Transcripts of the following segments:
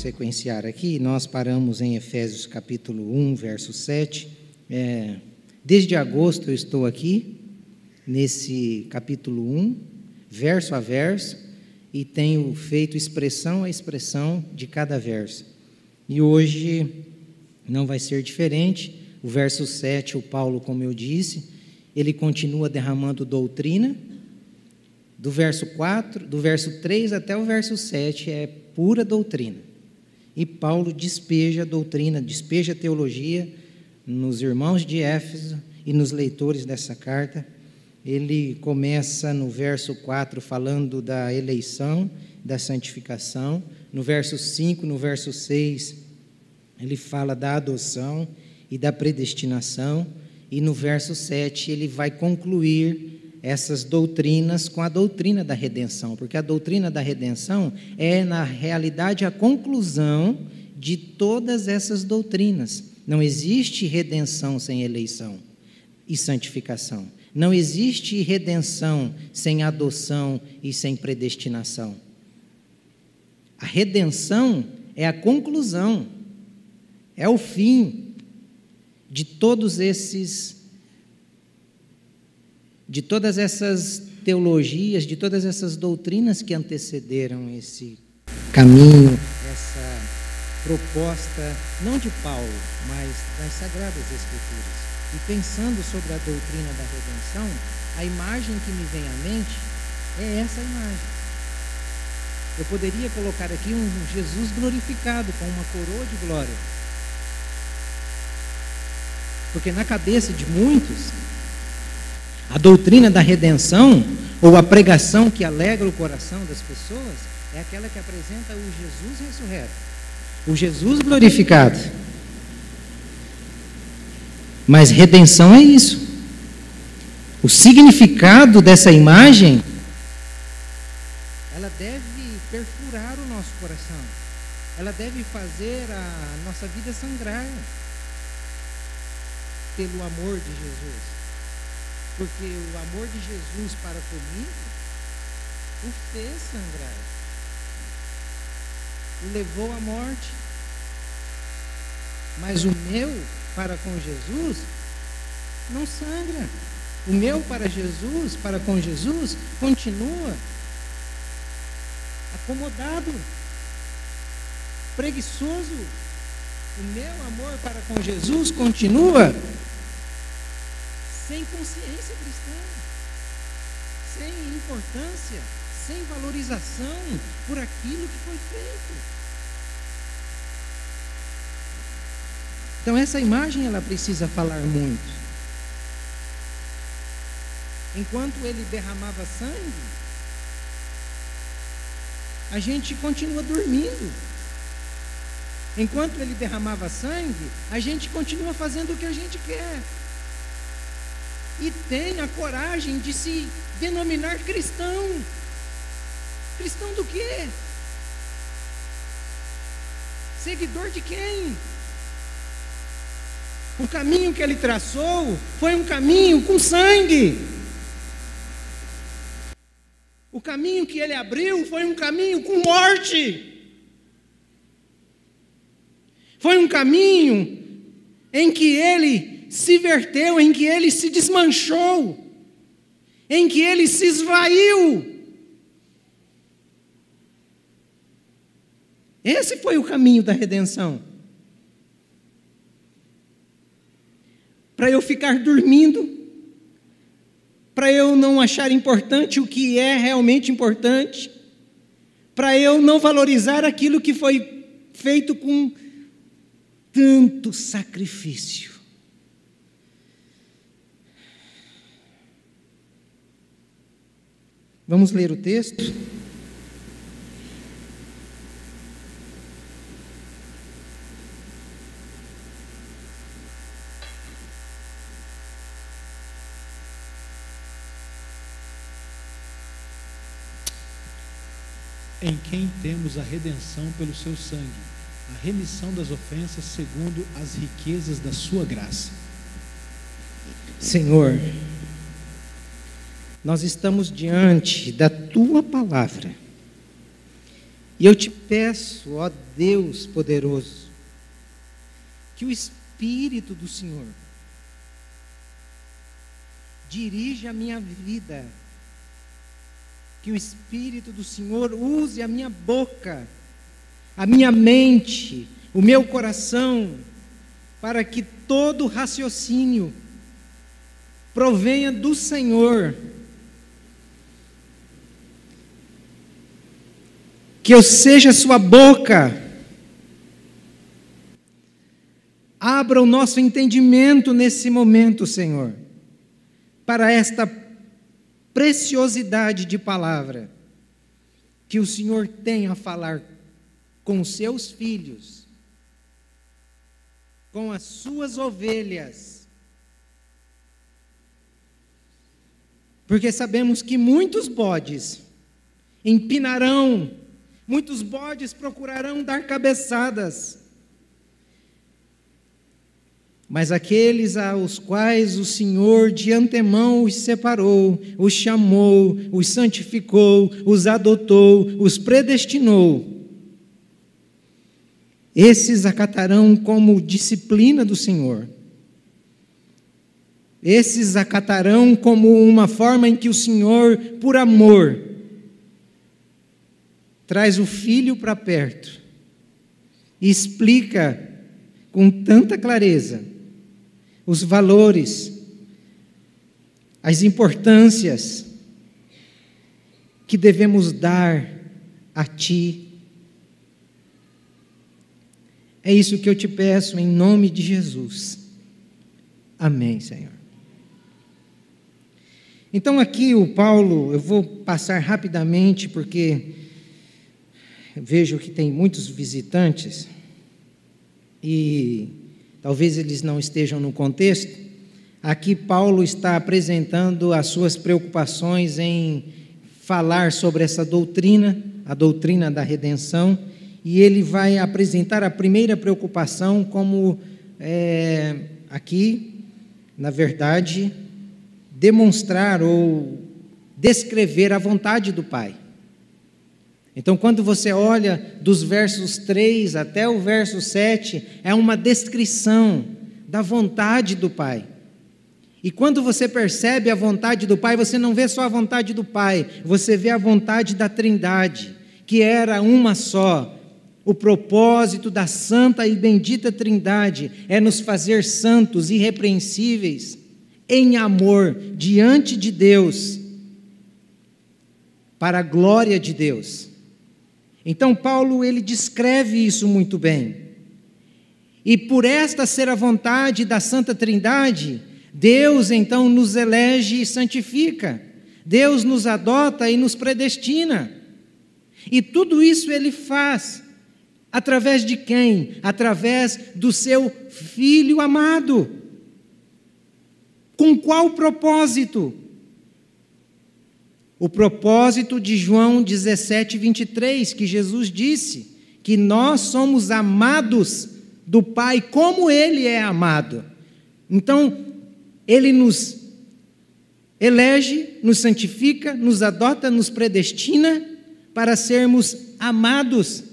sequenciar aqui, nós paramos em Efésios capítulo 1, verso 7. Desde agosto eu estou aqui, nesse capítulo 1, verso a verso, e tenho feito expressão a expressão de cada verso. E hoje não vai ser diferente. O verso 7, o Paulo, como eu disse, ele continua derramando doutrina. Do verso 3 até o verso 7 é pura doutrina. E Paulo despeja a doutrina, despeja a teologia nos irmãos de Éfeso e nos leitores dessa carta. Ele começa no verso 4 falando da eleição, da santificação. No verso 5, no verso 6, ele fala da adoção e da predestinação. E no verso 7 ele vai concluir essas doutrinas com a doutrina da redenção, porque a doutrina da redenção é, na realidade, a conclusão de todas essas doutrinas. Não existe redenção sem eleição e santificação. Não existe redenção sem adoção e sem predestinação. A redenção é a conclusão, é o fim de todas essas teologias, de todas essas doutrinas que antecederam esse caminho, essa proposta, não de Paulo, mas das Sagradas Escrituras. E pensando sobre a doutrina da redenção, a imagem que me vem à mente é essa imagem. Eu poderia colocar aqui um Jesus glorificado, com uma coroa de glória. Porque na cabeça de muitos, a doutrina da redenção, ou a pregação que alegra o coração das pessoas, é aquela que apresenta o Jesus ressurreto, o Jesus glorificado. Mas redenção é isso. O significado dessa imagem, ela deve perfurar o nosso coração. Ela deve fazer a nossa vida sangrar pelo amor de Jesus. Porque o amor de Jesus para comigo o fez sangrar. O levou à morte. Mas o meu para com Jesus não sangra. O meu para Jesus, para com Jesus, continua acomodado, preguiçoso. O meu amor para com Jesus continua sem consciência cristã, sem importância, sem valorização por aquilo que foi feito. Então essa imagem ela precisa falar muito. Enquanto ele derramava sangue, a gente continua dormindo. Enquanto ele derramava sangue, a gente continua fazendo o que a gente quer. E tem a coragem de se denominar cristão. Cristão do quê? Seguidor de quem? O caminho que ele traçou foi um caminho com sangue. O caminho que ele abriu foi um caminho com morte. Foi um caminho em que ele se verteu, em que ele se desmanchou, em que ele se esvaiu. Esse foi o caminho da redenção. Para eu ficar dormindo, para eu não achar importante o que é realmente importante, para eu não valorizar aquilo que foi feito com tanto sacrifício. Vamos ler o texto? Em quem temos a redenção pelo seu sangue, a remissão das ofensas segundo as riquezas da sua graça. Senhor, nós estamos diante da Tua palavra E eu te peço, ó Deus poderoso, que o Espírito do Senhor dirija a minha vida, que o Espírito do Senhor use a minha boca, a minha mente, o meu coração, para que todo raciocínio provenha do Senhor, que eu seja sua boca. Abra o nosso entendimento nesse momento, Senhor, para esta preciosidade de palavra que o Senhor tem a falar com os seus filhos, com as suas ovelhas, porque sabemos que muitos bodes empinarão, muitos bodes procurarão dar cabeçadas, mas aqueles aos quais o Senhor de antemão os separou, os chamou, os santificou, os adotou, os predestinou, esses acatarão como disciplina do Senhor. Esses acatarão como uma forma em que o Senhor, por amor, traz o filho para perto e explica com tanta clareza os valores, as importâncias que devemos dar a Ti. É isso que eu te peço em nome de Jesus. Amém, Senhor. Então aqui o Paulo, eu vou passar rapidamente porque vejo que tem muitos visitantes e talvez eles não estejam no contexto. Aqui Paulo está apresentando as suas preocupações em falar sobre essa doutrina, a doutrina da redenção, e ele vai apresentar a primeira preocupação como, aqui, na verdade, demonstrar ou descrever a vontade do Pai. Então, quando você olha dos versos 3 até o verso 7, é uma descrição da vontade do Pai. E quando você percebe a vontade do Pai, você não vê só a vontade do Pai, você vê a vontade da Trindade, que era uma só. O propósito da santa e bendita Trindade é nos fazer santos, irrepreensíveis, em amor, diante de Deus, para a glória de Deus. Então Paulo, ele descreve isso muito bem. E por esta ser a vontade da Santa Trindade, Deus então nos elege e santifica. Deus nos adota e nos predestina. E tudo isso ele faz através de quem? Através do seu Filho amado. Com qual propósito? O propósito de João 17, 23, que Jesus disse que nós somos amados do Pai como Ele é amado. Então, Ele nos elege, nos santifica, nos adota, nos predestina para sermos amados.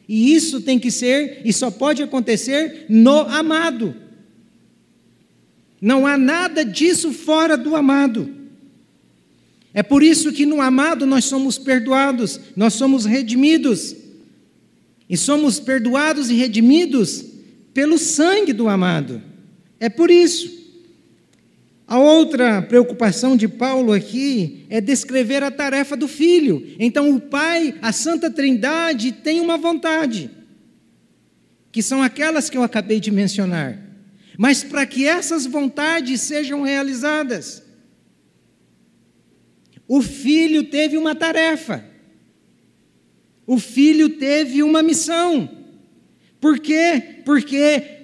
E isso tem que ser, e só pode acontecer no amado. Não há nada disso fora do amado. É por isso que no amado nós somos perdoados, nós somos redimidos. E somos perdoados e redimidos pelo sangue do amado. É por isso. A outra preocupação de Paulo aqui é descrever a tarefa do Filho. Então o Pai, a Santa Trindade, tem uma vontade, que são aquelas que eu acabei de mencionar. Mas para que essas vontades sejam realizadas, o Filho teve uma tarefa. O Filho teve uma missão. Por quê? Porque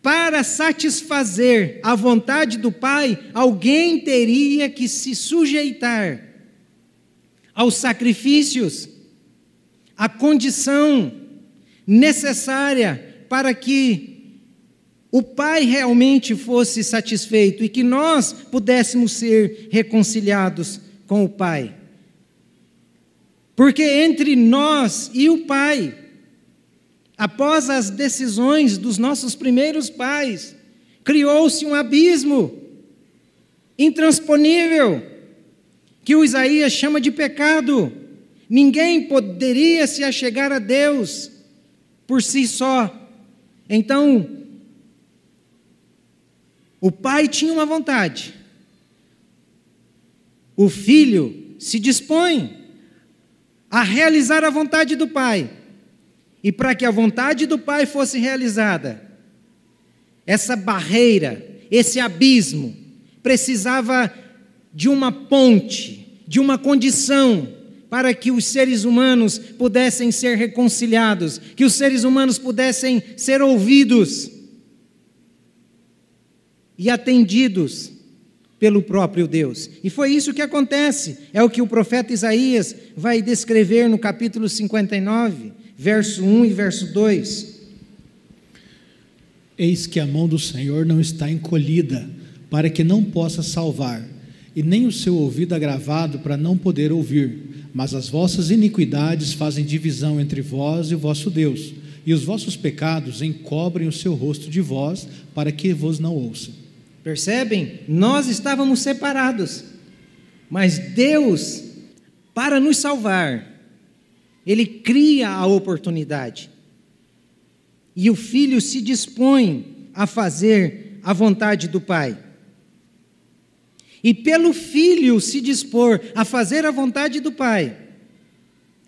para satisfazer a vontade do Pai, alguém teria que se sujeitar aos sacrifícios, à condição necessária para que o Pai realmente fosse satisfeito e que nós pudéssemos ser reconciliados com o Pai. Porque entre nós e o Pai, após as decisões dos nossos primeiros pais, criou-se um abismo intransponível, que o Isaías chama de pecado. Ninguém poderia se achegar a Deus por si só. Então, o pai tinha uma vontade, o filho se dispõe a realizar a vontade do pai, e para que a vontade do pai fosse realizada, essa barreira, esse abismo, precisava de uma ponte, de uma condição, para que os seres humanos pudessem ser reconciliados, que os seres humanos pudessem ser ouvidos e atendidos pelo próprio Deus. E foi isso que acontece, é o que o profeta Isaías vai descrever no capítulo 59, verso 1 e verso 2. Eis que a mão do Senhor não está encolhida, para que não possa salvar, e nem o seu ouvido agravado para não poder ouvir. Mas as vossas iniquidades fazem divisão entre vós e o vosso Deus, e os vossos pecados encobrem o seu rosto de vós, para que vos não ouça. Percebem? Nós estávamos separados, mas Deus, para nos salvar, Ele cria a oportunidade, e o Filho se dispõe a fazer a vontade do Pai. E pelo Filho se dispor a fazer a vontade do Pai,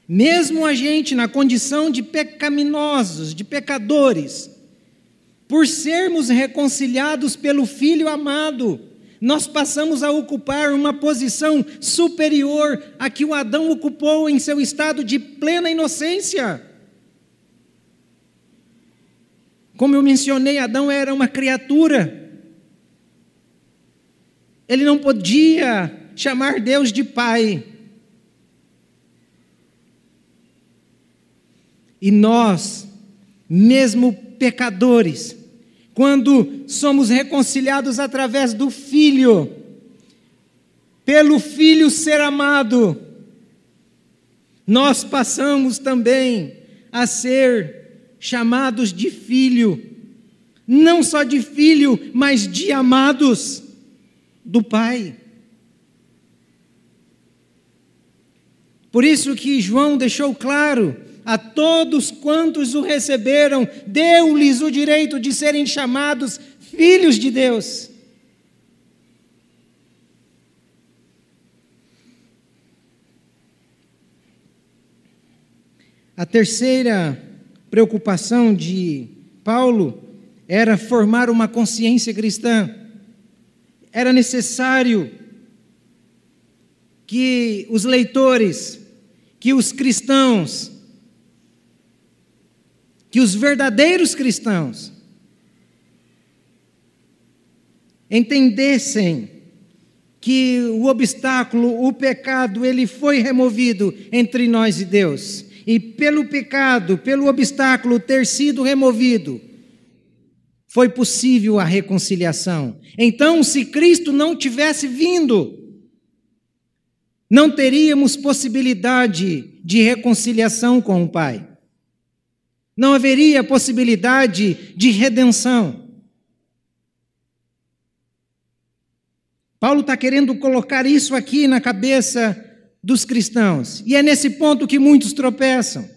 mesmo a gente na condição de pecaminosos, de pecadores, por sermos reconciliados pelo Filho amado, nós passamos a ocupar uma posição superior à que o Adão ocupou em seu estado de plena inocência. Como eu mencionei, Adão era uma criatura. Ele não podia chamar Deus de Pai. E nós, mesmo pecadores, quando somos reconciliados através do Filho, pelo Filho ser amado, nós passamos também a ser chamados de filho, não só de filho, mas de amados do Pai. Por isso que João deixou claro: a todos quantos o receberam, deu-lhes o direito de serem chamados filhos de Deus. A terceira preocupação de Paulo era formar uma consciência cristã. Era necessário que os leitores, que os cristãos, que os verdadeiros cristãos entendessem que o obstáculo, o pecado, ele foi removido entre nós e Deus. E pelo pecado, pelo obstáculo ter sido removido, foi possível a reconciliação. Então, se Cristo não tivesse vindo, não teríamos possibilidade de reconciliação com o Pai. Não haveria possibilidade de redenção. Paulo está querendo colocar isso aqui na cabeça dos cristãos. E é nesse ponto que muitos tropeçam.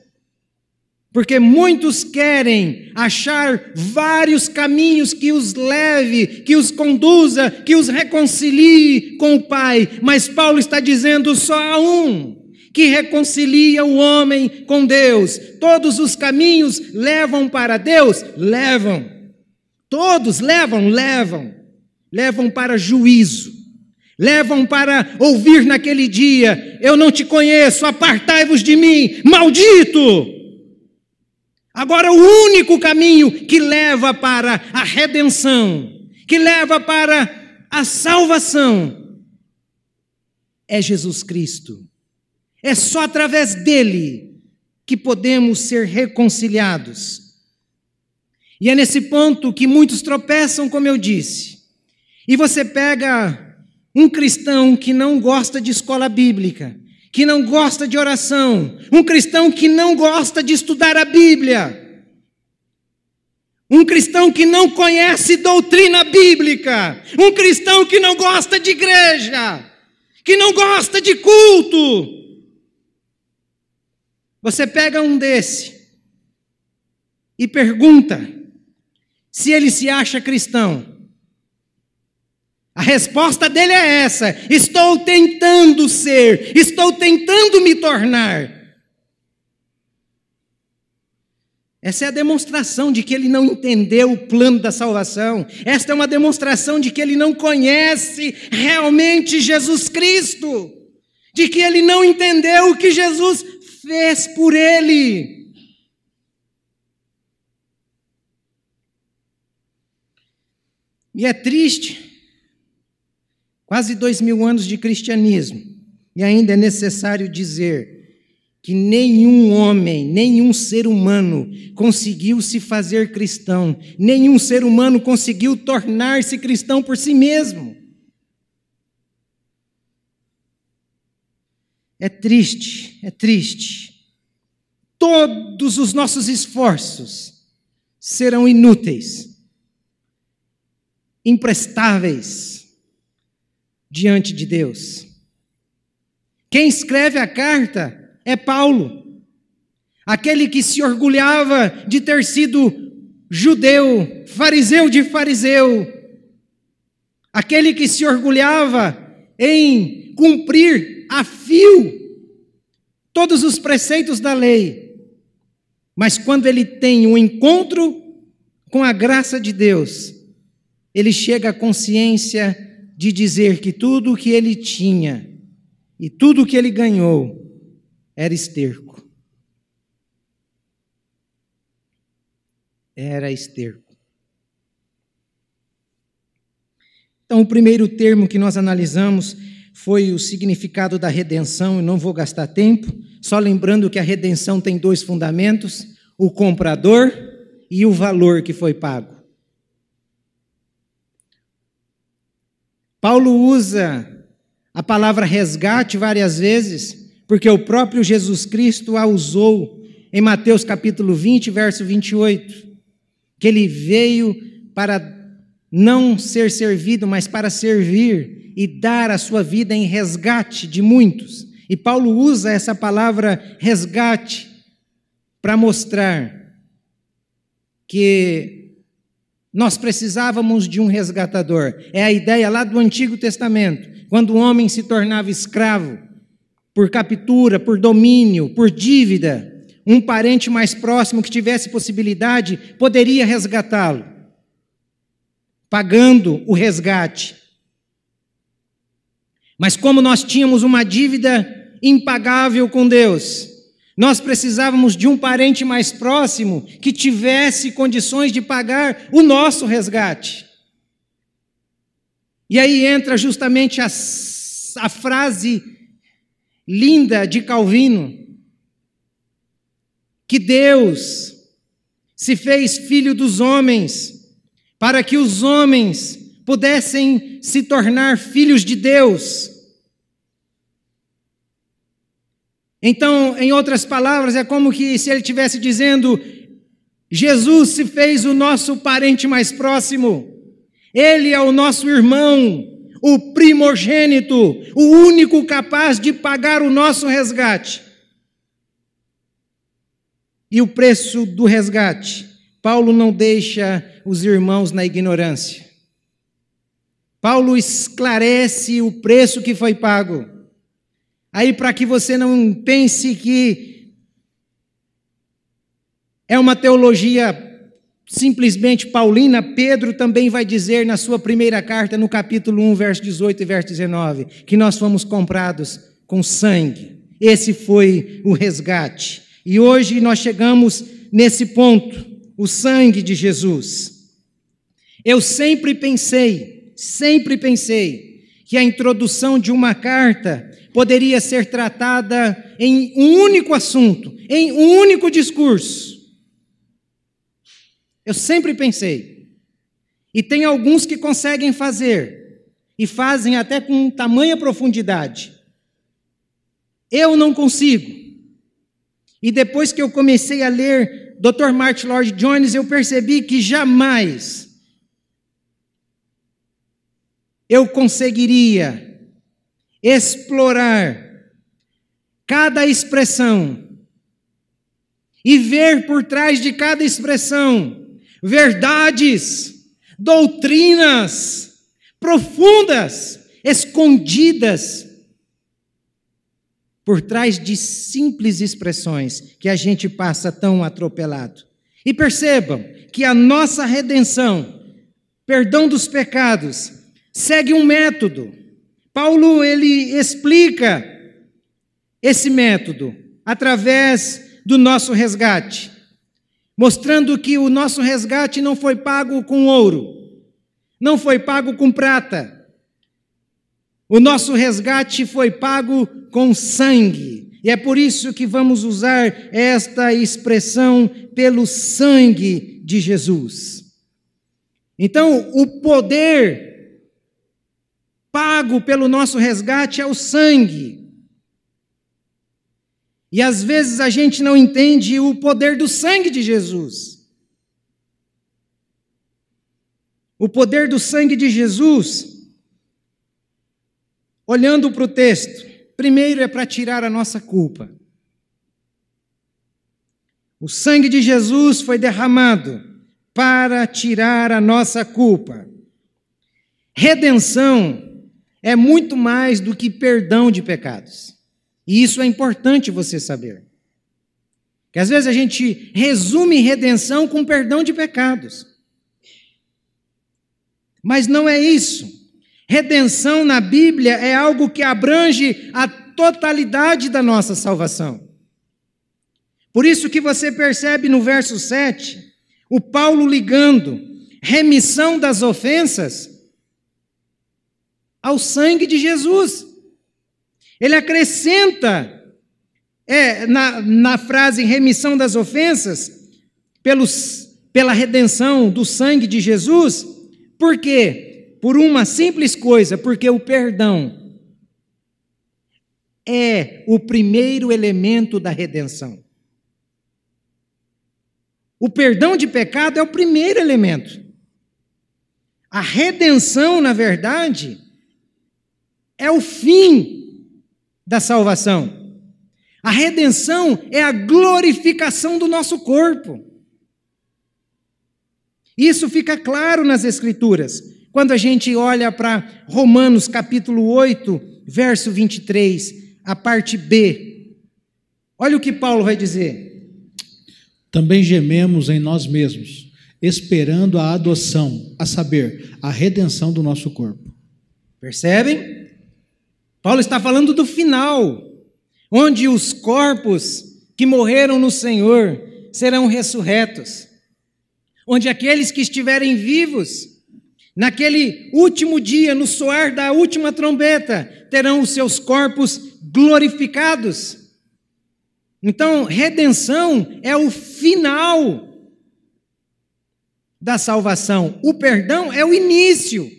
Porque muitos querem achar vários caminhos que os leve, que os conduza, que os reconcilie com o Pai. Mas Paulo está dizendo só há um que reconcilia o homem com Deus. Todos os caminhos levam para Deus? Levam. Todos levam? Levam. Levam para juízo. Levam para ouvir naquele dia: eu não te conheço, apartai-vos de mim, maldito! Agora, o único caminho que leva para a redenção, que leva para a salvação, é Jesus Cristo. É só através dele que podemos ser reconciliados. E é nesse ponto que muitos tropeçam, como eu disse. E você pega um cristão que não gosta de escola bíblica, que não gosta de oração, um cristão que não gosta de estudar a Bíblia, um cristão que não conhece doutrina bíblica, um cristão que não gosta de igreja, que não gosta de culto. Você pega um desse e pergunta se ele se acha cristão. A resposta dele é essa: estou tentando ser, estou tentando me tornar. Essa é a demonstração de que ele não entendeu o plano da salvação. Esta é uma demonstração de que ele não conhece realmente Jesus Cristo, de que ele não entendeu o que Jesus fez por ele. E é triste, quase 2000 anos de cristianismo, e ainda é necessário dizer que nenhum homem, nenhum ser humano conseguiu se fazer cristão, nenhum ser humano conseguiu tornar-se cristão por si mesmo. É triste, é triste. Todos os nossos esforços serão inúteis, imprestáveis diante de Deus. Quem escreve a carta é Paulo, aquele que se orgulhava de ter sido judeu, fariseu de fariseu, aquele que se orgulhava em cumprir a fio todos os preceitos da lei, mas quando ele tem um encontro com a graça de Deus, ele chega à consciência de dizer que tudo o que ele tinha e tudo o que ele ganhou era esterco. Era esterco. Então, o primeiro termo que nós analisamos foi o significado da redenção. Eu não vou gastar tempo, só lembrando que a redenção tem dois fundamentos: o comprador e o valor que foi pago. Paulo usa a palavra resgate várias vezes, porque o próprio Jesus Cristo a usou em Mateus capítulo 20, verso 28, que ele veio para não ser servido, mas para servir e dar a sua vida em resgate de muitos. E Paulo usa essa palavra resgate para mostrar que nós precisávamos de um resgatador. É a ideia lá do Antigo Testamento, quando o homem se tornava escravo, por captura, por domínio, por dívida, um parente mais próximo que tivesse possibilidade poderia resgatá-lo, pagando o resgate. Mas como nós tínhamos uma dívida impagável com Deus, nós precisávamos de um parente mais próximo que tivesse condições de pagar o nosso resgate. E aí entra justamente a frase linda de Calvino, que Deus se fez filho dos homens para que os homens pudessem se tornar filhos de Deus. Então, em outras palavras, é como que se ele estivesse dizendo: Jesus se fez o nosso parente mais próximo, ele é o nosso irmão, o primogênito, o único capaz de pagar o nosso resgate. E o preço do resgate, Paulo não deixa os irmãos na ignorância. Paulo esclarece o preço que foi pago. Aí, para que você não pense que é uma teologia simplesmente paulina, Pedro também vai dizer na sua primeira carta, no capítulo 1, verso 18 e verso 19, que nós fomos comprados com sangue. Esse foi o resgate. E hoje nós chegamos nesse ponto, o sangue de Jesus. Eu sempre pensei que a introdução de uma carta poderia ser tratada em um único assunto, em um único discurso. Eu sempre pensei. E tem alguns que conseguem fazer, e fazem até com tamanha profundidade. Eu não consigo. E depois que eu comecei a ler Dr. Martyn Lloyd-Jones, eu percebi que jamais eu conseguiria explorar cada expressão e ver por trás de cada expressão verdades, doutrinas profundas, escondidas por trás de simples expressões que a gente passa tão atropelado. E percebam que a nossa redenção, perdão dos pecados, segue um método. Paulo, ele explica esse método através do nosso resgate, mostrando que o nosso resgate não foi pago com ouro, não foi pago com prata. O nosso resgate foi pago com sangue. E é por isso que vamos usar esta expressão, pelo sangue de Jesus. Então, o poder pago pelo nosso resgate é o sangue. E às vezes a gente não entende o poder do sangue de Jesus. O poder do sangue de Jesus, olhando para o texto, primeiro é para tirar a nossa culpa. O sangue de Jesus foi derramado para tirar a nossa culpa. Redenção é muito mais do que perdão de pecados. E isso é importante você saber. Que às vezes a gente resume redenção com perdão de pecados. Mas não é isso. Redenção na Bíblia é algo que abrange a totalidade da nossa salvação. Por isso que você percebe no verso 7, o Paulo ligando remissão das ofensas ao sangue de Jesus. Ele acrescenta na frase remissão das ofensas pela redenção do sangue de Jesus. Por quê? Por uma simples coisa, porque o perdão é o primeiro elemento da redenção. O perdão de pecado é o primeiro elemento. A redenção, na verdade, é o fim da salvação. A redenção é a glorificação do nosso corpo. Isso fica claro nas Escrituras. Quando a gente olha para Romanos capítulo 8, verso 23, a parte B. Olha o que Paulo vai dizer. Também gememos em nós mesmos, esperando a adoção, a saber, a redenção do nosso corpo. Percebem? Paulo está falando do final, onde os corpos que morreram no Senhor serão ressurretos. Onde aqueles que estiverem vivos naquele último dia, no soar da última trombeta, terão os seus corpos glorificados. Então, redenção é o final da salvação. O perdão é o início.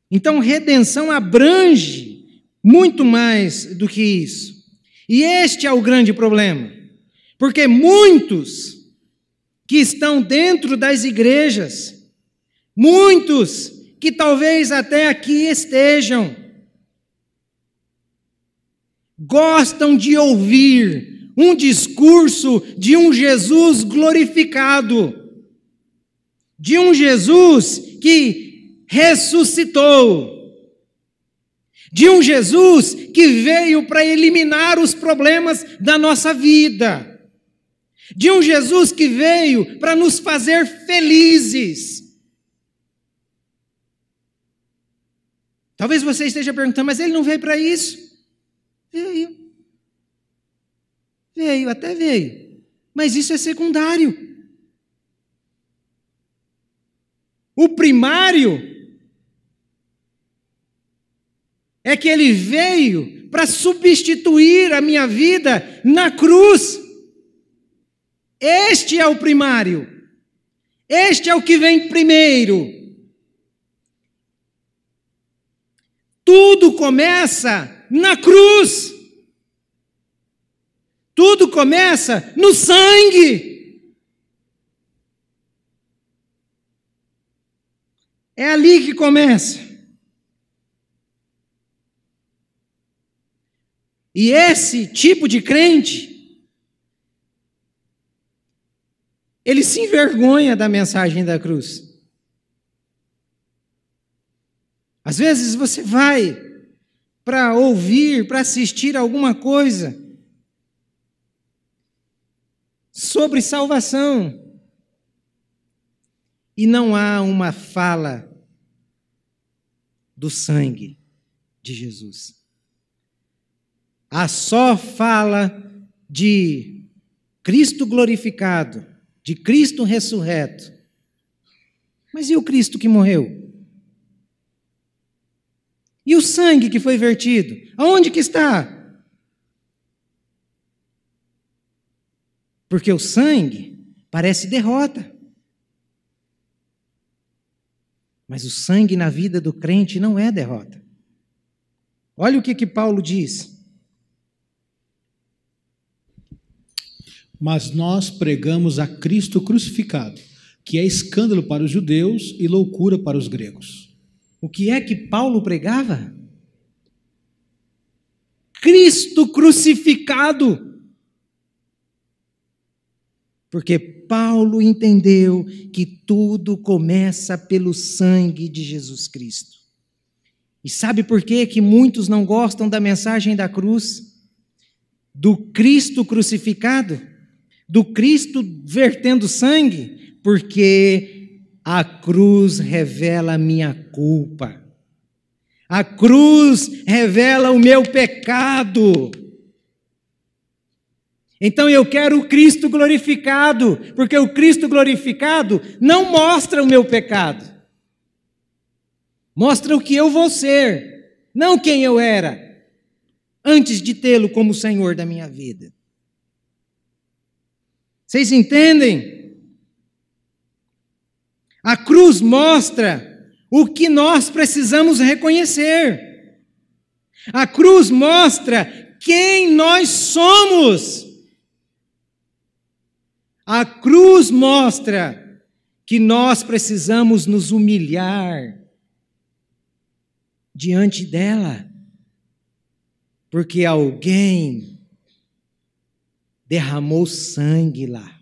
Então, redenção abrange muito mais do que isso. E este é o grande problema. Porque muitos que estão dentro das igrejas, muitos que talvez até aqui estejam, gostam de ouvir um discurso de um Jesus glorificado, de um Jesus que ressuscitou, de um Jesus que veio para eliminar os problemas da nossa vida, de um Jesus que veio para nos fazer felizes. Talvez você esteja perguntando, mas ele não veio para isso? Veio, até veio, mas isso é secundário. O primário é que ele veio para substituir a minha vida na cruz. Este é o primário, este é o que vem primeiro. Tudo começa na cruz. Tudo começa no sangue. É ali que começa. E esse tipo de crente, ele se envergonha da mensagem da cruz. Às vezes você vai para ouvir, para assistir alguma coisa sobre salvação, e não há uma fala do sangue de Jesus. Há só fala de Cristo glorificado, de Cristo ressurreto. Mas e o Cristo que morreu? E o sangue que foi vertido? Aonde que está? Porque o sangue parece derrota. Mas o sangue na vida do crente não é derrota. Olha o que Paulo diz. Mas nós pregamos a Cristo crucificado, que é escândalo para os judeus e loucura para os gregos. O que é que Paulo pregava? Cristo crucificado. Porque Paulo entendeu que tudo começa pelo sangue de Jesus Cristo. E sabe por que muitos não gostam da mensagem da cruz? Do Cristo crucificado? Do Cristo vertendo sangue? Porque a cruz revela a minha culpa. A cruz revela o meu pecado. Então eu quero o Cristo glorificado, porque o Cristo glorificado não mostra o meu pecado. Mostra o que eu vou ser, não quem eu era, antes de tê-lo como Senhor da minha vida. Vocês entendem? A cruz mostra o que nós precisamos reconhecer. A cruz mostra quem nós somos. A cruz mostra que nós precisamos nos humilhar diante dela, porque alguém derramou sangue lá,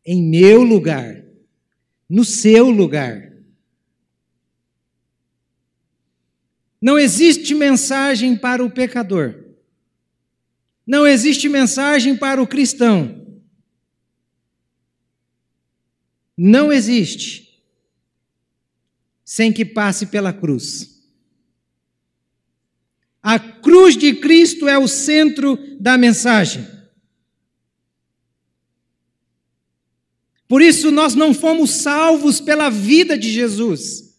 em meu lugar, no seu lugar. Não existe mensagem para o pecador, não existe mensagem para o cristão. Não existe sem que passe pela cruz. A cruz de Cristo é o centro da mensagem. Por isso nós não fomos salvos pela vida de Jesus.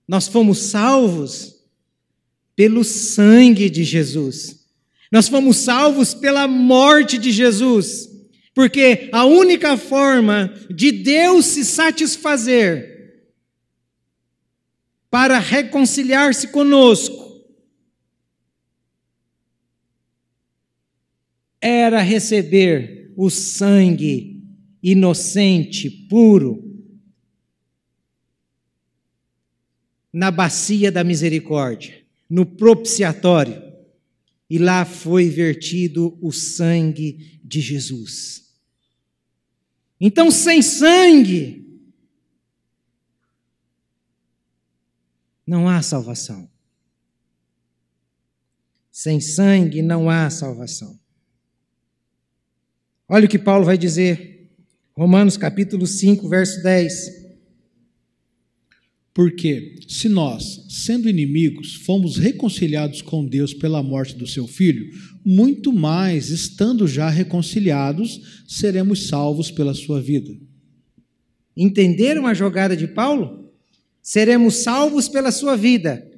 Nós fomos salvos pelo sangue de Jesus. Nós fomos salvos pela morte de Jesus, porque a única forma de Deus se satisfazer para reconciliar-se conosco era receber o sangue inocente, puro, na bacia da misericórdia, no propiciatório. E lá foi vertido o sangue de Jesus. Então, sem sangue, não há salvação. Sem sangue não há salvação. Olha o que Paulo vai dizer, Romanos capítulo 5, verso 10. Porque, se nós, sendo inimigos, fomos reconciliados com Deus pela morte do seu Filho, muito mais, estando já reconciliados, seremos salvos pela sua vida. Entenderam a jogada de Paulo? Seremos salvos pela sua vida.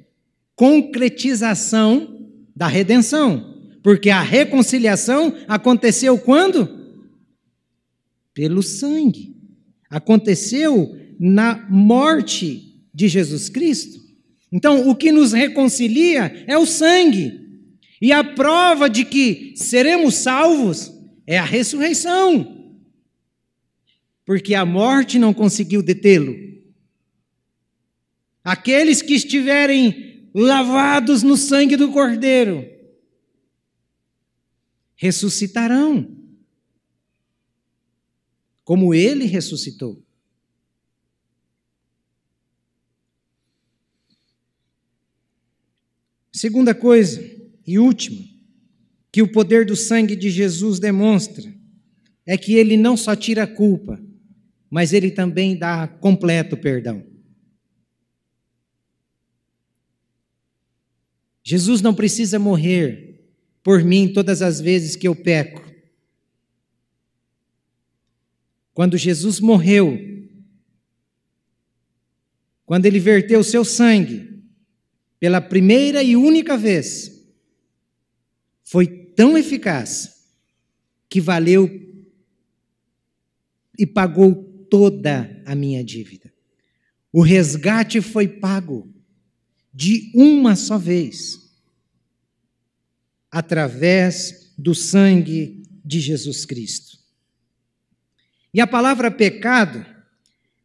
Concretização da redenção. Porque a reconciliação aconteceu quando? Pelo sangue. Aconteceu na morte de Jesus Cristo. Então, o que nos reconcilia é o sangue. E a prova de que seremos salvos é a ressurreição. Porque a morte não conseguiu detê-lo. Aqueles que estiverem lavados no sangue do Cordeiro ressuscitarão, como ele ressuscitou. Segunda coisa e última que o poder do sangue de Jesus demonstra é que ele não só tira a culpa, mas ele também dá completo perdão. Jesus não precisa morrer por mim todas as vezes que eu peco. Quando Jesus morreu, quando ele verteu o seu sangue, pela primeira e única vez, foi tão eficaz que valeu e pagou toda a minha dívida. O resgate foi pago de uma só vez, através do sangue de Jesus Cristo. E a palavra pecado,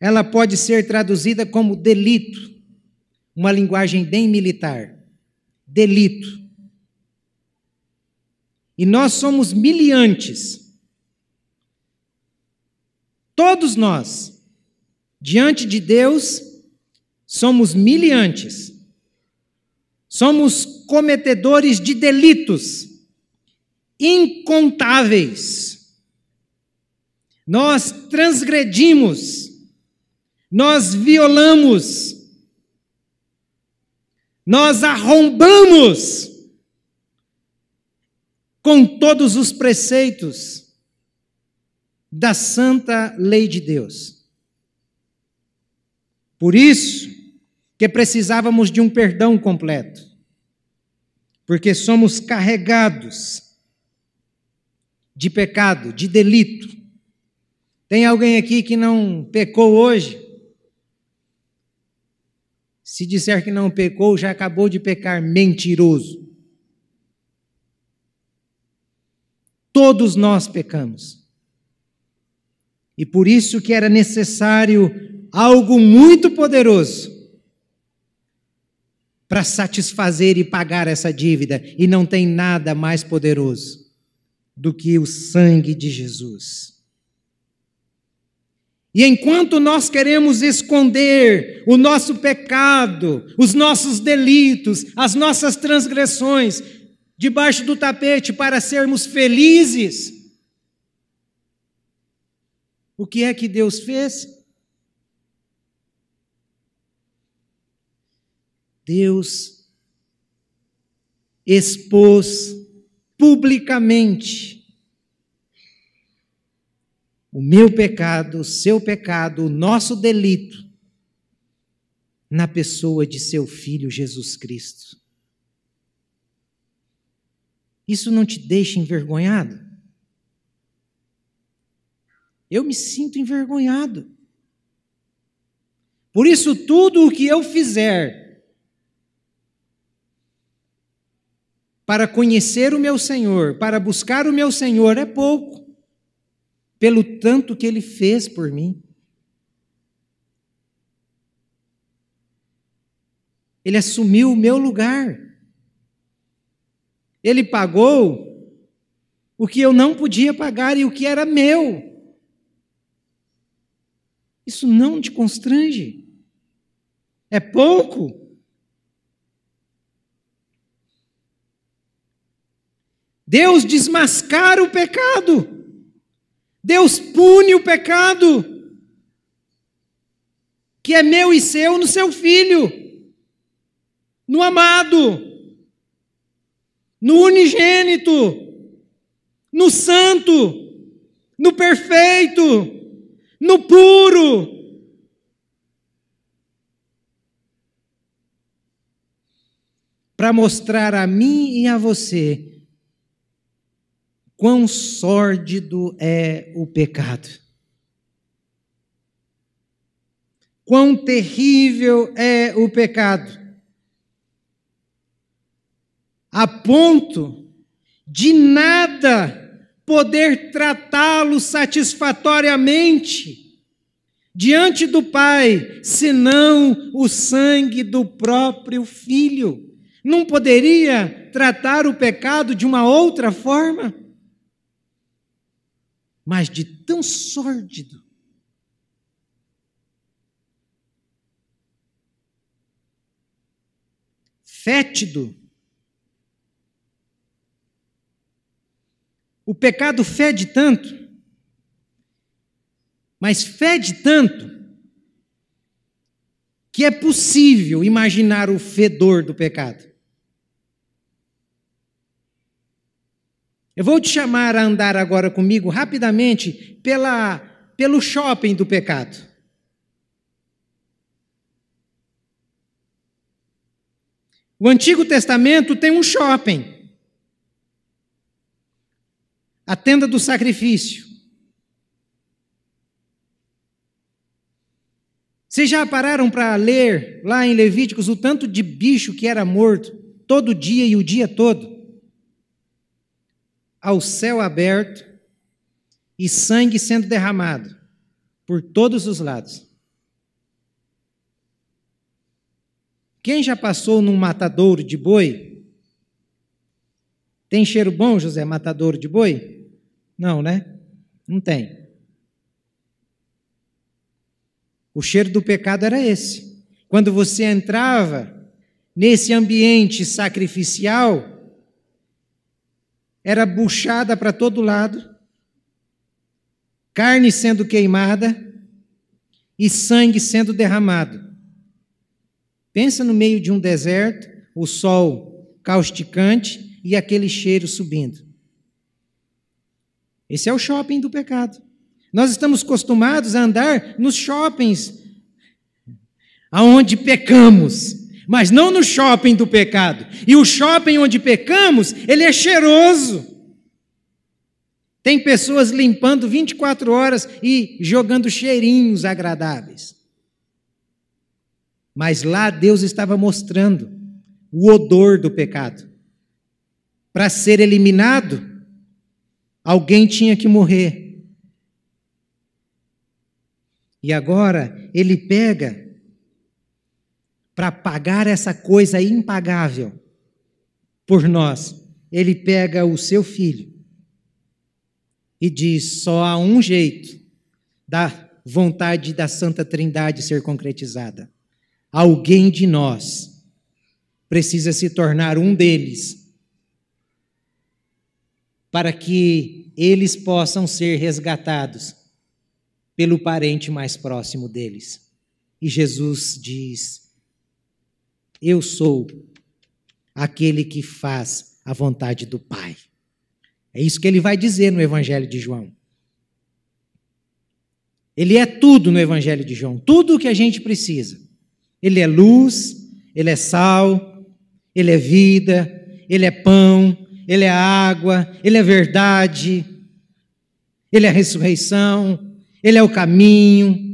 ela pode ser traduzida como delito, uma linguagem bem militar, delito. E nós somos miliantes. Todos nós, diante de Deus, somos miliantes. Somos cometedores de delitos incontáveis. Nós transgredimos, nós violamos, nós arrombamos com todos os preceitos da santa lei de Deus. Por isso que precisávamos de um perdão completo, porque somos carregados de pecado, de delito. Tem alguém aqui que não pecou hoje? Se disser que não pecou, já acabou de pecar, mentiroso. Todos nós pecamos. E por isso que era necessário algo muito poderoso para satisfazer e pagar essa dívida. E não tem nada mais poderoso do que o sangue de Jesus. E enquanto nós queremos esconder o nosso pecado, os nossos delitos, as nossas transgressões, debaixo do tapete para sermos felizes, o que é que Deus fez? Deus expôs publicamente o meu pecado, o seu pecado, o nosso delito, na pessoa de seu Filho Jesus Cristo. Isso não te deixa envergonhado? Eu me sinto envergonhado. Por isso, tudo o que eu fizer para conhecer o meu Senhor, para buscar o meu Senhor, é pouco, pelo tanto que Ele fez por mim. Ele assumiu o meu lugar. Ele pagou o que eu não podia pagar e o que era meu. Isso não te constrange? É pouco? Deus desmascara o pecado. Deus pune o pecado que é meu e seu no seu Filho, no amado, no unigênito, no santo, no perfeito, no puro. Para mostrar a mim e a você quão sórdido é o pecado. Quão terrível é o pecado. a ponto de nada poder tratá-lo satisfatoriamente diante do Pai, senão o sangue do próprio Filho. Não poderia tratar o pecado de uma outra forma? Mas de tão sórdido, fétido, o pecado fede tanto, mas fede tanto, que é possível imaginar o fedor do pecado. Eu vou te chamar a andar agora comigo rapidamente pelo shopping do pecado. O Antigo Testamento tem um shopping. A tenda do sacrifício. Vocês já pararam para ler lá em Levíticos o tanto de bicho que era morto todo dia e o dia todo? Ao céu aberto e sangue sendo derramado por todos os lados. Quem já passou num matadouro de boi? Tem cheiro bom, José, matadouro de boi? Não, né? Não tem. O cheiro do pecado era esse. Quando você entrava nesse ambiente sacrificial, era buchada para todo lado, carne sendo queimada e sangue sendo derramado. Pensa no meio de um deserto, o sol causticante e aquele cheiro subindo. Esse é o shopping do pecado. Nós estamos acostumados a andar nos shoppings aonde pecamos, mas não no shopping do pecado. E o shopping onde pecamos, ele é cheiroso. Tem pessoas limpando 24 horas e jogando cheirinhos agradáveis. Mas lá Deus estava mostrando o odor do pecado. Para ser eliminado, alguém tinha que morrer. E agora ele pega para pagar essa coisa impagável por nós. Ele pega o seu filho e diz: só há um jeito da vontade da Santa Trindade ser concretizada. Alguém de nós precisa se tornar um deles para que eles possam ser resgatados pelo parente mais próximo deles. E Jesus diz: eu sou aquele que faz a vontade do Pai. É isso que ele vai dizer no Evangelho de João. Ele é tudo no Evangelho de João, tudo o que a gente precisa. Ele é luz, ele é sal, ele é vida, ele é pão, ele é água, ele é verdade, ele é a ressurreição, ele é o caminho.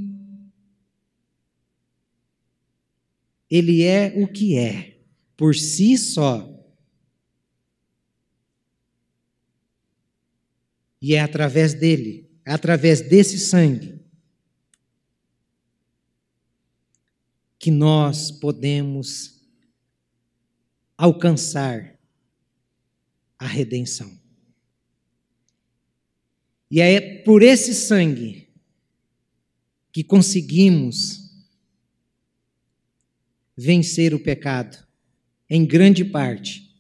Ele é o que é, por si só. E é através dele, através desse sangue, que nós podemos alcançar a redenção. E é por esse sangue que conseguimos vencer o pecado, em grande parte.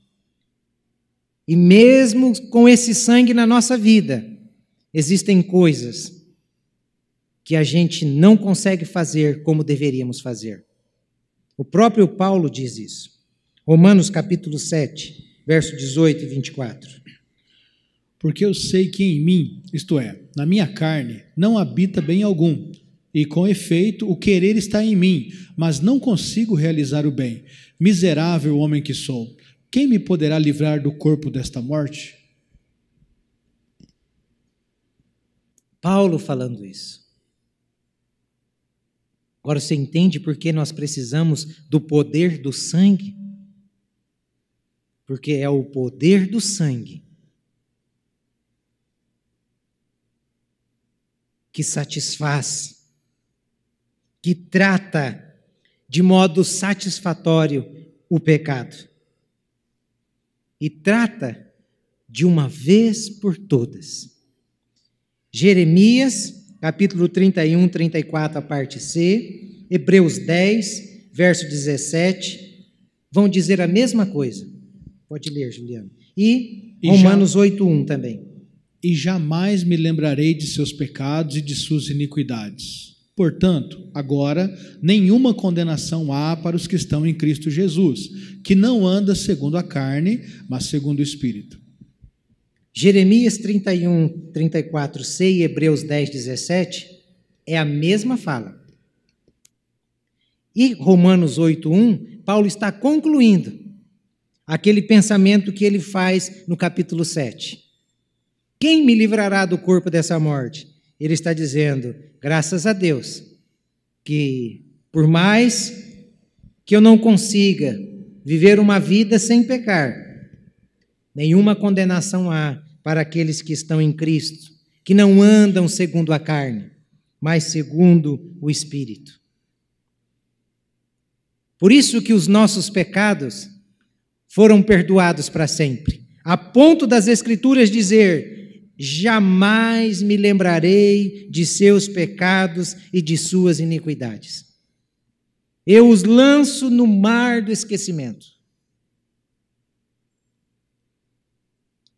E mesmo com esse sangue na nossa vida, existem coisas que a gente não consegue fazer como deveríamos fazer. O próprio Paulo diz isso. Romanos capítulo 7, verso 18 e 24. Porque eu sei que em mim, isto é, na minha carne, não habita bem algum, e com efeito o querer está em mim, mas não consigo realizar o bem. Miserável homem que sou, quem me poderá livrar do corpo desta morte? Paulo falando isso. Agora você entende por que nós precisamos do poder do sangue? porque é o poder do sangue que satisfaz, que trata de modo satisfatório o pecado. E trata de uma vez por todas. Jeremias, capítulo 31, 34, a parte C, Hebreus 10, verso 17, vão dizer a mesma coisa. Pode ler, Juliano. E Romanos 8:1 também. E jamais me lembrarei de seus pecados e de suas iniquidades. Portanto, agora, nenhuma condenação há para os que estão em Cristo Jesus, que não anda segundo a carne, mas segundo o Espírito. Jeremias 31, 34c e Hebreus 10, 17 é a mesma fala. E Romanos 8:1, Paulo está concluindo aquele pensamento que ele faz no capítulo 7. Quem me livrará do corpo dessa morte? Ele está dizendo, graças a Deus, que por mais que eu não consiga viver uma vida sem pecar, nenhuma condenação há para aqueles que estão em Cristo, que não andam segundo a carne, mas segundo o Espírito. Por isso que os nossos pecados foram perdoados para sempre, a ponto das Escrituras dizer, jamais me lembrarei de seus pecados e de suas iniquidades. Eu os lanço no mar do esquecimento.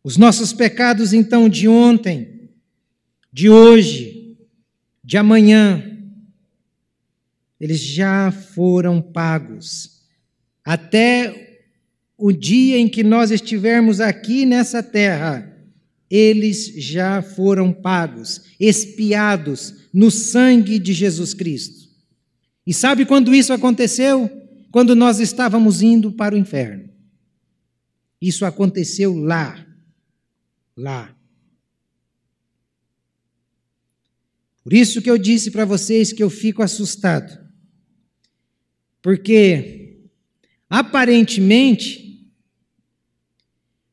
Os nossos pecados, então, de ontem, de hoje, de amanhã, eles já foram pagos. Até o dia em que nós estivermos aqui nessa terra, eles já foram pagos, expiados no sangue de Jesus Cristo. E sabe quando isso aconteceu? Quando nós estávamos indo para o inferno. Isso aconteceu lá. Por isso que eu disse para vocês que eu fico assustado. Porque, aparentemente,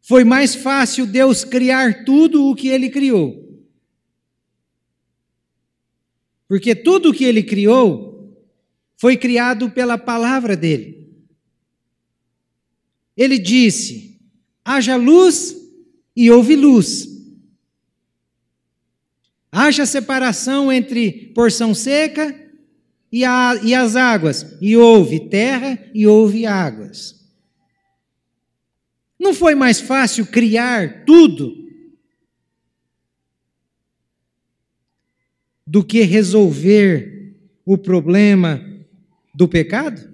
foi mais fácil Deus criar tudo o que Ele criou. Porque tudo o que Ele criou foi criado pela palavra dEle. Ele disse, haja luz e houve luz. Haja separação entre porção seca e as águas. E houve terra e houve águas. Não foi mais fácil criar tudo do que resolver o problema do pecado?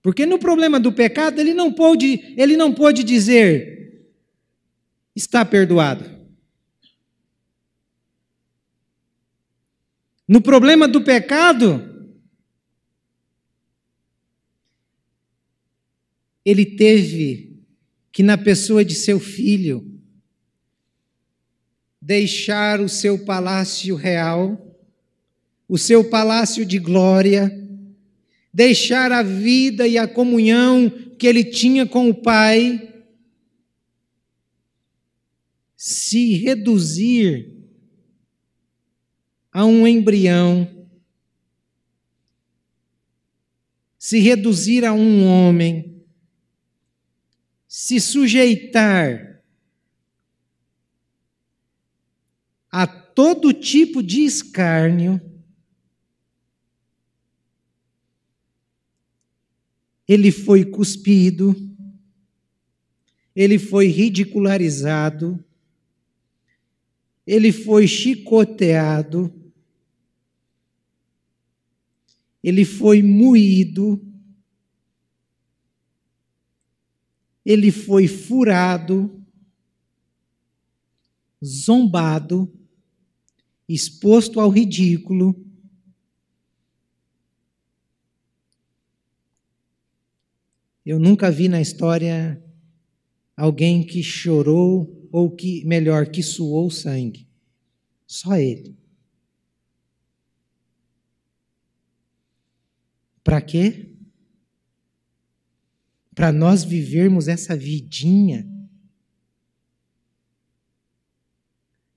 Porque no problema do pecado ele não pôde dizer, está perdoado. No problema do pecado, ele teve que na pessoa de seu filho, deixar o seu palácio real, o seu palácio de glória, deixar a vida e a comunhão que ele tinha com o Pai, se reduzir a um embrião, se reduzir a um homem, se sujeitar a todo tipo de escárnio, ele foi cuspido, ele foi ridicularizado, ele foi chicoteado, ele foi moído, ele foi furado, zombado, exposto ao ridículo. Eu nunca vi na história alguém que chorou, ou que, melhor, que suou sangue. Só ele. Para quê? para nós vivermos essa vidinha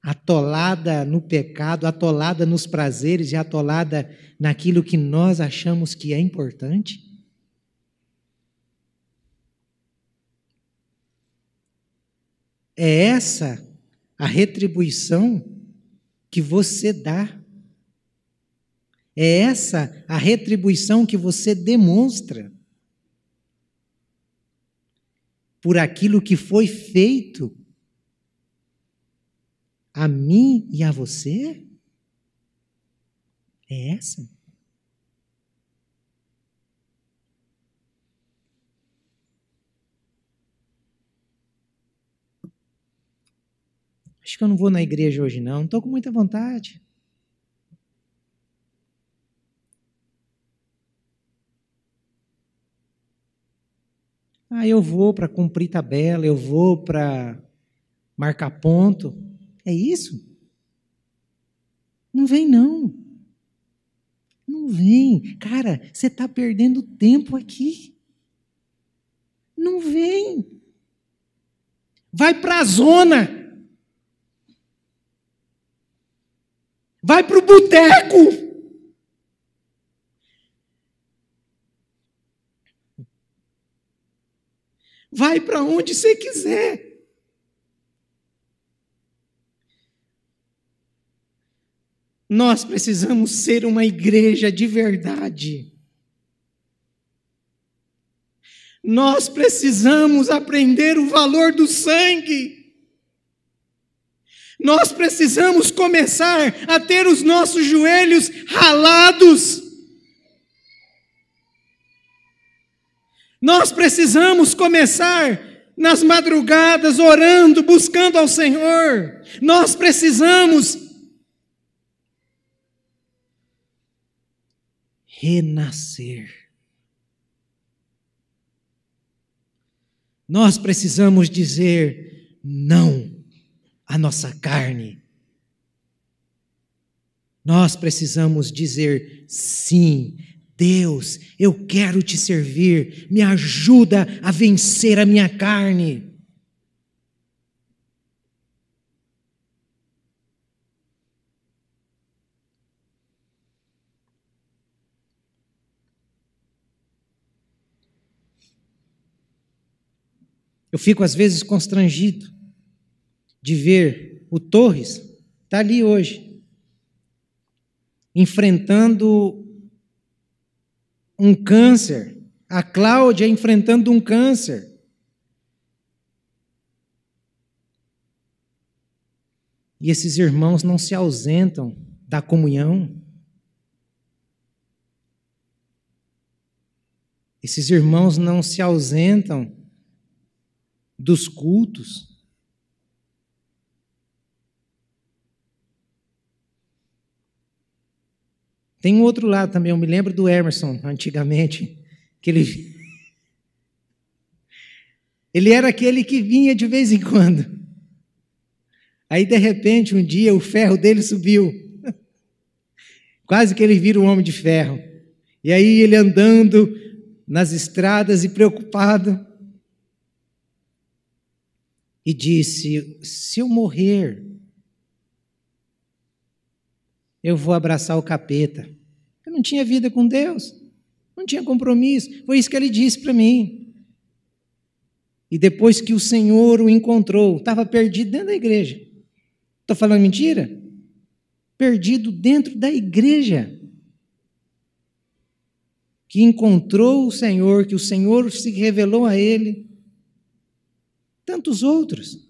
atolada no pecado, atolada nos prazeres e atolada naquilo que nós achamos que é importante? É essa a retribuição que você dá. É essa a retribuição que você demonstra por aquilo que foi feito a mim e a você? É essa? Acho que eu não vou na igreja hoje não estou com muita vontade. Eu vou para cumprir tabela, eu vou para marcar ponto. É isso? Não vem não. Não vem. Cara, você está perdendo tempo aqui. Não vem. Vai para a zona. Vai para o boteco. Vai para onde você quiser. Nós precisamos ser uma igreja de verdade. Nós precisamos aprender o valor do sangue. Nós precisamos começar a ter os nossos joelhos ralados. Nós precisamos começar nas madrugadas orando, buscando ao Senhor. Nós precisamos renascer. Nós precisamos dizer não à nossa carne. Nós precisamos dizer sim. Deus, eu quero te servir, me ajuda a vencer a minha carne. Eu fico às vezes constrangido de ver o Torres, está ali hoje, enfrentando um câncer, a Cláudia enfrentando um câncer. E esses irmãos não se ausentam da comunhão. Esses irmãos não se ausentam dos cultos. Tem um outro lado também, eu me lembro do Emerson, antigamente, que ele era aquele que vinha de vez em quando. Aí, de repente, um dia, o ferro dele subiu. Quase que ele vira um homem de ferro. E aí, ele andando nas estradas e preocupado, e disse, se eu morrer, eu vou abraçar o capeta. Eu não tinha vida com Deus, não tinha compromisso. Foi isso que ele disse para mim. E depois que o Senhor o encontrou, estava perdido dentro da igreja. Estou falando mentira? Perdido dentro da igreja. Que encontrou o Senhor, que o Senhor se revelou a ele. Tantos outros.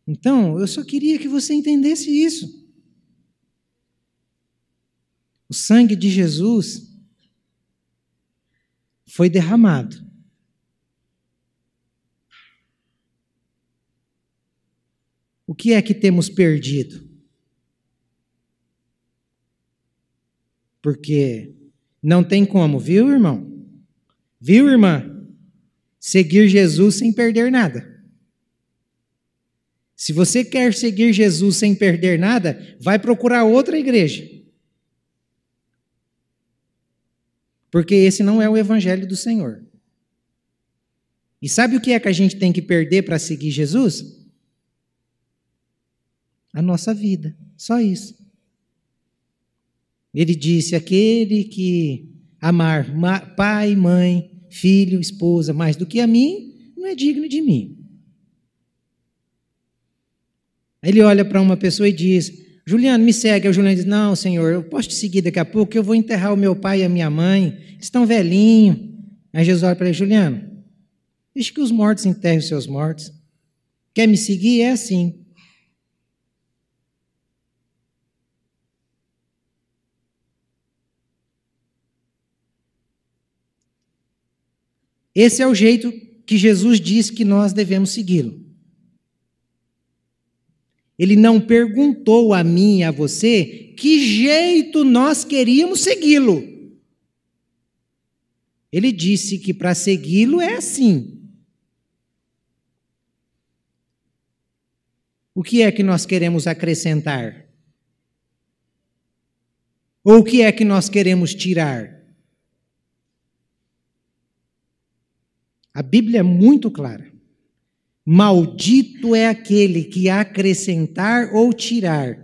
Então, eu só queria que você entendesse isso. O sangue de Jesus foi derramado. O que é que temos perdido? Porque não tem como, viu, irmão? Viu, irmã? Seguir Jesus sem perder nada. Se você quer seguir Jesus sem perder nada, vai procurar outra igreja. porque esse não é o evangelho do Senhor. E sabe o que é que a gente tem que perder para seguir Jesus? A nossa vida, só isso. Ele disse: aquele que amar pai, mãe, filho, esposa mais do que a mim, não é digno de mim. Aí ele olha para uma pessoa e diz: Juliano, me segue. Aí o Juliano diz: não, Senhor, eu posso te seguir daqui a pouco, eu vou enterrar o meu pai e a minha mãe, eles estão velhinhos. Aí Jesus olha para ele: Juliano, deixa que os mortos enterrem os seus mortos. Quer me seguir? É assim. Esse é o jeito que Jesus diz que nós devemos segui-lo. Ele não perguntou a mim e a você que jeito nós queríamos segui-lo. Ele disse que para segui-lo é assim. O que é que nós queremos acrescentar? Ou o que é que nós queremos tirar? A Bíblia é muito clara. Maldito é aquele que acrescentar ou tirar.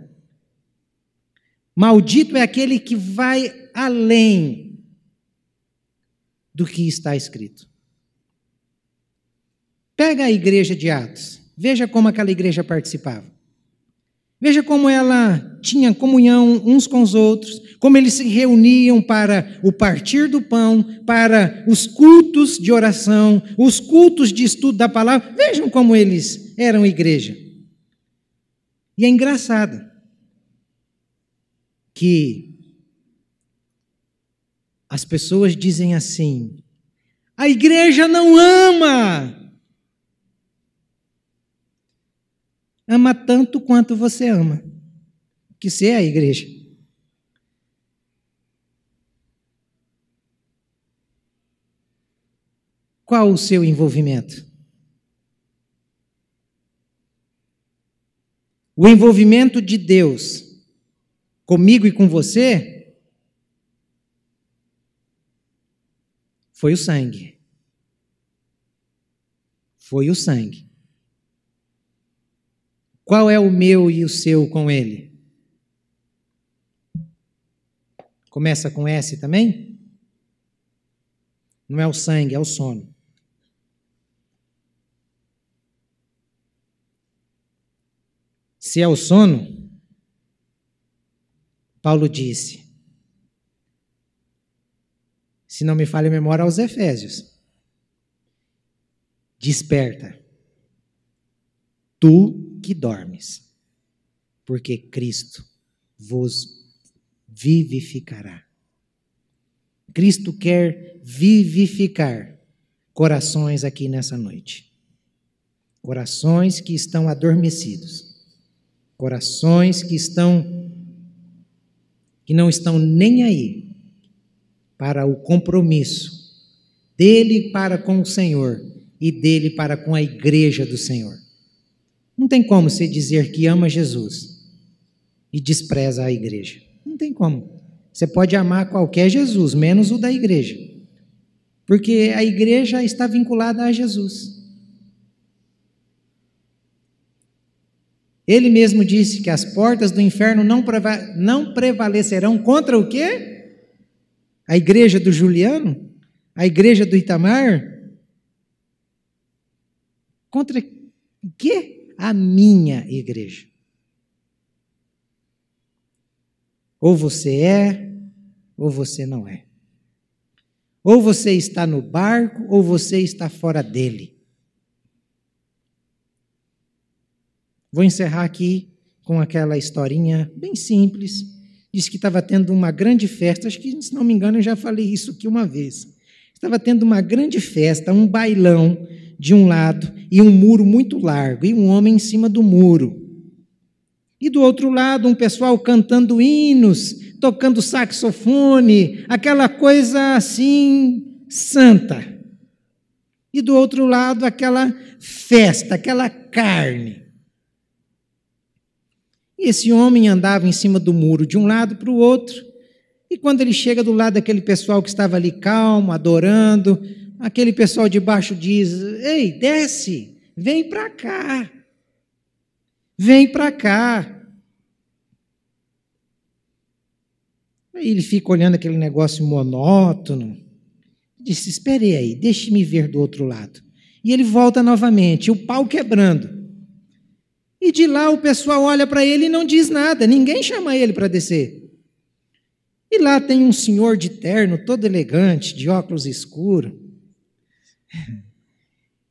Maldito é aquele que vai além do que está escrito. Pega a igreja de Atos. Veja como aquela igreja participava. Veja como ela tinha comunhão uns com os outros, como eles se reuniam para o partir do pão, para os cultos de oração, os cultos de estudo da palavra. Vejam como eles eram igreja. E é engraçado que as pessoas dizem assim: a igreja não ama. Ama tanto quanto você ama, que você é a igreja. Qual o seu envolvimento? O envolvimento de Deus comigo e com você foi o sangue. Foi o sangue. Qual é o meu e o seu com ele? Começa com S também? Não é o sangue, é o sono. Se é o sono, Paulo disse, se não me falha a memória, aos Efésios: desperta, tu que dormes, porque Cristo vos vivificará. Cristo quer vivificar corações aqui nessa noite. Corações que estão adormecidos. Corações que não estão nem aí para o compromisso dele para com o Senhor e dele para com a igreja do Senhor. Não tem como você dizer que ama Jesus e despreza a igreja. Não tem como. Você pode amar qualquer Jesus, menos o da igreja. Porque a igreja está vinculada a Jesus. Ele mesmo disse que as portas do inferno não prevalecerão contra o quê? A igreja do Juliano? A igreja do Itamar? Contra o quê? A minha igreja. Ou você é, ou você não é. Ou você está no barco, ou você está fora dele. Vou encerrar aqui com aquela historinha bem simples. Diz que estava tendo uma grande festa, acho que, se não me engano, eu já falei isso aqui uma vez. Estava tendo uma grande festa, um bailão de um lado e um muro muito largo, e um homem em cima do muro. E do outro lado, um pessoal cantando hinos, tocando saxofone, aquela coisa assim, santa. E do outro lado, aquela festa, aquela carne. E esse homem andava em cima do muro de um lado para o outro, E quando ele chega do lado daquele pessoal que estava ali calmo, adorando, aquele pessoal de baixo diz: ei, desce, vem para cá. Vem para cá. Aí ele fica olhando aquele negócio monótono. Disse: espere aí, deixe-me ver do outro lado. E ele volta novamente, o pau quebrando. E de lá o pessoal olha para ele e não diz nada, ninguém chama ele para descer. E lá tem um senhor de terno, todo elegante, de óculos escuros.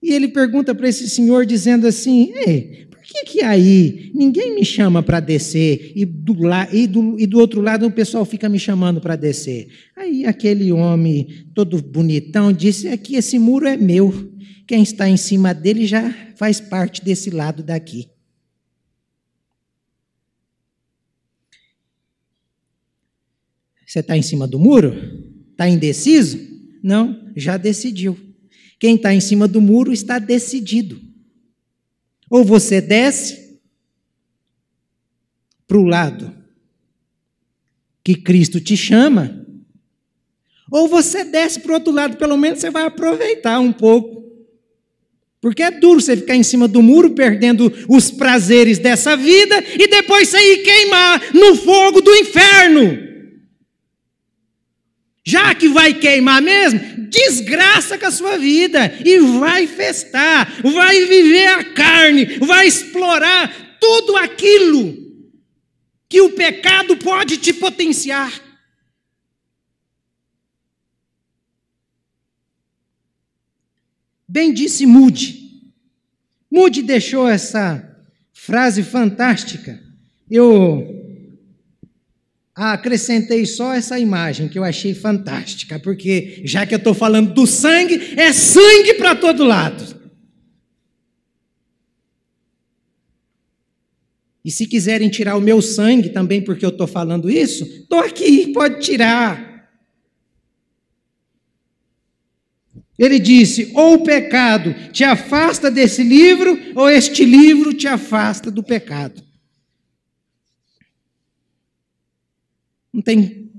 E ele pergunta para esse senhor, dizendo assim: ei, por que aí ninguém me chama para descer e do outro lado o pessoal fica me chamando para descer? Aí aquele homem todo bonitão disse: aqui esse muro é meu, quem está em cima dele já faz parte desse lado daqui. Você está em cima do muro? Está indeciso? Não, já decidiu. Quem está em cima do muro está decidido. Ou você desce para o lado que Cristo te chama, ou você desce para o outro lado, pelo menos você vai aproveitar um pouco. Porque é duro você ficar em cima do muro, perdendo os prazeres dessa vida, e depois você ir queimar no fogo do inferno. Já que vai queimar mesmo, desgraça com a sua vida e vai festar, vai viver a carne, vai explorar tudo aquilo que o pecado pode te potenciar. Bem disse Moody. Moody deixou essa frase fantástica. Eu acrescentei só essa imagem que eu achei fantástica, porque já que eu estou falando do sangue, é sangue para todo lado. E se quiserem tirar o meu sangue também, porque eu estou falando isso, estou aqui, pode tirar. Ele disse: ou o pecado te afasta desse livro, ou este livro te afasta do pecado. Não tem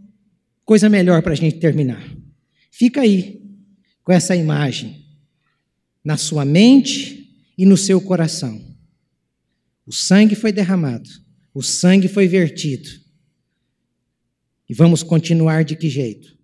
coisa melhor para a gente terminar. Fica aí, com essa imagem, na sua mente e no seu coração. O sangue foi derramado, o sangue foi vertido. E vamos continuar de que jeito?